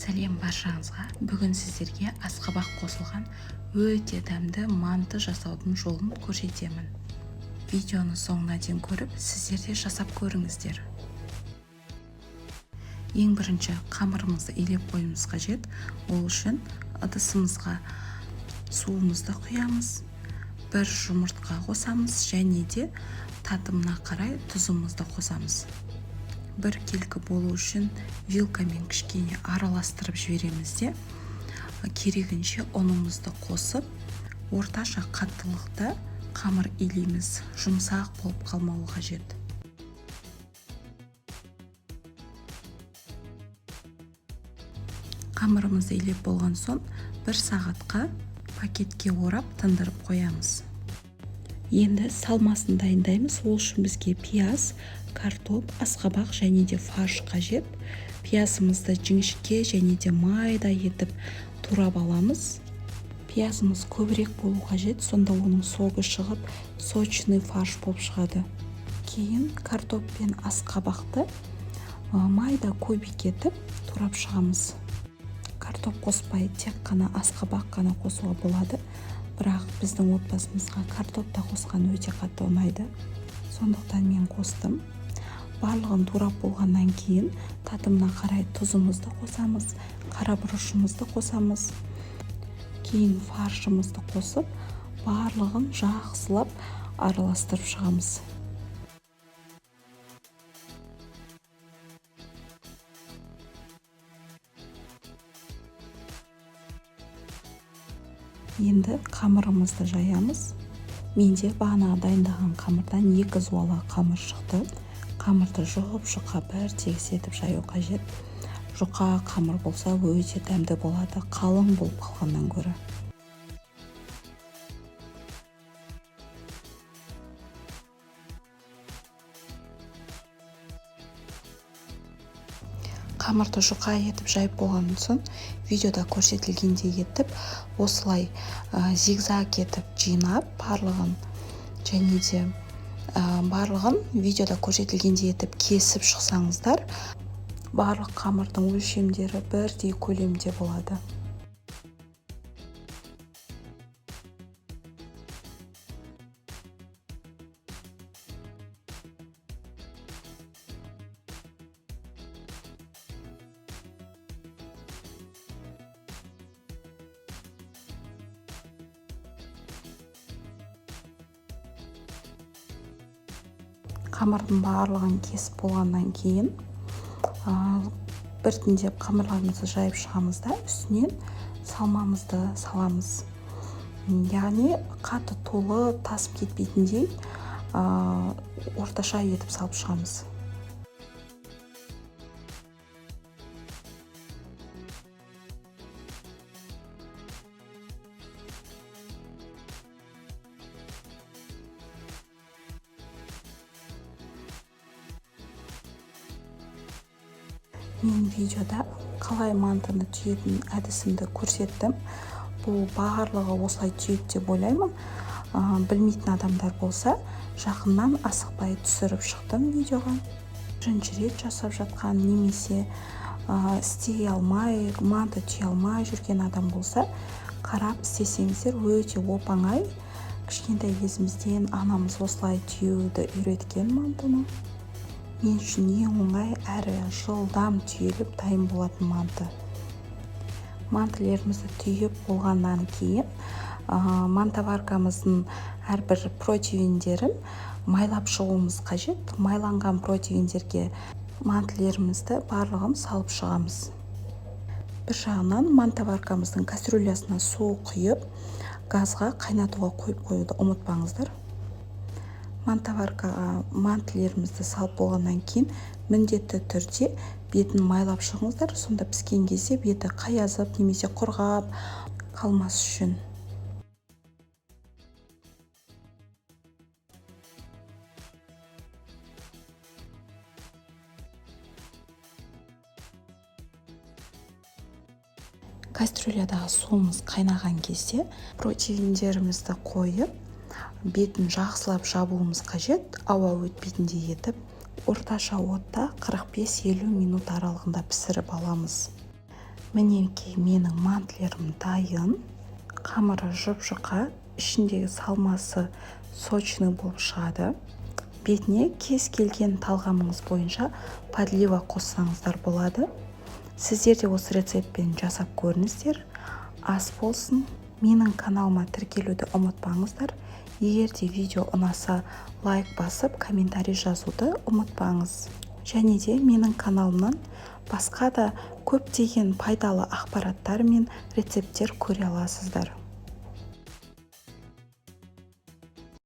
Сәлем баршаңызға. Бүгін сіздерге асқабақ қосылған өте дәмді манты жасаудың жолын көрсетемін. Видеоны соңына дейін көріп, сіздер де жасап көріңіздер. Ең бірінші қамырымызды илеп қоюымыз қажет. Ол үшін ыдысымызға суымызды құямыз, бір жұмыртқа қосамыз және де татымына қарай тұзымызды қосамыз. Бір келкі болу үшін вилкамен кішкене араластырып жібереміз де, керегінше ұнымызды қосып, орташа қаттылықта қамыр илейміз, жұмсақ болып қалмауы қажет. Қамырымызды илеп болған соң, 1 сағатқа пакетке орап тындырып қоямыз. Енді салмасын дайындаймыз. Ол үшін бізге пияз, картоп, асқабақ және де фарш қажет. Пиязымызды жіңішке және де майда етіп турап аламыз. Пиязымыз көбірек болу қажет, сонда оның соғы шығып, сочный фарш болып шығады. Кейін картоп пен асқабақты майда кубик етіп турап шығамыз. Картоп қоспай, тек қана асқабақ қана қосуға болады. Бірақ біздің отбасымызға картоп та қосқан өте қатты ұнайды. Сондықтан мен қостым. Барлығын турап болғаннан кейін татымына қарай тұзымызды қосамыз, қарабұрышымызды қосамыз. Кейін фаршымызды қосып, барлығын жақсылап араластырып шығамыз. Енді қамырымызды жаямыз. Менде бағана дайындаған қамырдан 2 зуала қамыр шықты. Қамырды жұқа бір тегіс етіп жаю қажет. Жұқа қамыр болса өте дәмді болады, қалың болып қалғаннан гөрі. Қамырды жұқа етіп жайып болған соң, видеода көрсетілгендей етіп, осылай зигзаг етіп жинап, барлығын видеода көрсетілгендей етіп кесіп шықсаңыздар, барлық қамырдың өлшемдері бірдей көлемде болады. Қамырдың барлығын кесіп болғаннан кейін біртіндеп қамырларымызды жайып шығамыз да, үстінен салмамызды саламыз. Яғни қатты толы тасып кетпейтіндей орташа етіп салып шығамыз. Мен видеода қалай мантыны түйетін әдісімді көрсеттім. Бұл барлығы осылай түйеді деп ойлаймын. Білмейтін адамдар болса, жақыннан асықпай түсіріп шықтым видеоға. Бірінші рет жасап жатқан немесе істей алмай, манты түйе алмай жүрген адам болса, қарап істесеңіздер өте оп-оңай. Кішкентай кезімізден анамыз осылай түйуді үйреткен мантыны. Мен үшін ең оңай әрі жылдам түйіліп дайын болатын манты. Мантылерімізді түйіп болғаннан кейін мантоваркамыздың әрбір протеиндерін майлап шығуымыз қажет. Майланған протеиндерге мантылерімізді барлығын салып шығамыз. Бір жағынан мантоваркамыздың кастрюлясына су құйып, газға қайнатуға қойып қоюды ұмытпаңыздар. Мантоваркаға мантылерімізді салып болғаннан кейін міндетті түрде бетін майлап шығыңыздар, сонда піскен кезде беті қаязып немесе құрғап қалмас үшін. Кастрюлядағы суымыз қайнаған кезде протеиндерімізді қойып, бетін жақсылап жабуымыз қажет, ауа өтпейтіндей етіп. Орташа отта 45-50 минут аралығында пісіріп аламыз. Мінекей менің мантлерім дайын. Қамыры жұп-жұқа, ішіндегі салмасы сочный болып шығады. Бетіне кез келген талғамыңыз бойынша подлива қоссаңыздар болады. Сіздер де осы рецептпен жасап көріңіздер. Ас болсын. Менің каналыма тіркелуді ұмытпаңыздар. Егер де видео ұнаса, лайк басып, комментарий жазуды ұмытпаңыз. Және де менің каналымнан басқа да көптеген пайдалы ақпараттар мен рецепттер көре аласыздар.